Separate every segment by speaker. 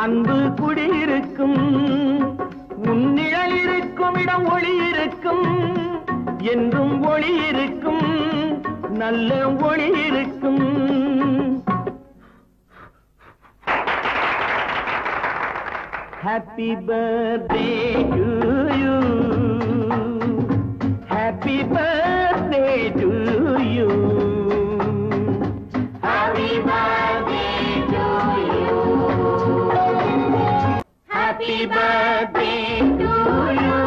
Speaker 1: அன்பு குடியிருக்கும் உன்னிழல் இருக்கும் இடம் ஒளி இருக்கும் என்றும் ஒளி இருக்கும் நல்ல ஒளி இருக்கும். Happy birthday to you. Happy birthday to you.
Speaker 2: Happy birthday to you. Happy birthday to you.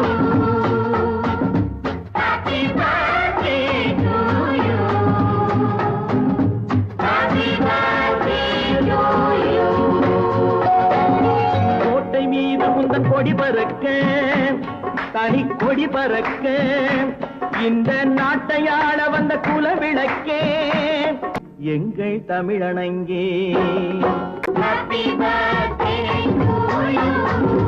Speaker 2: Happy birthday to you. Happy birthday to you.
Speaker 1: கோட்டை மீது உந்தன் கொடி பறக்க தனி கொடி பறக்க இந்த நாட்டை ஆள வந்த குலவிளக்கே எங்கள் தமிழனங்கே.
Speaker 2: Happy birthday to you.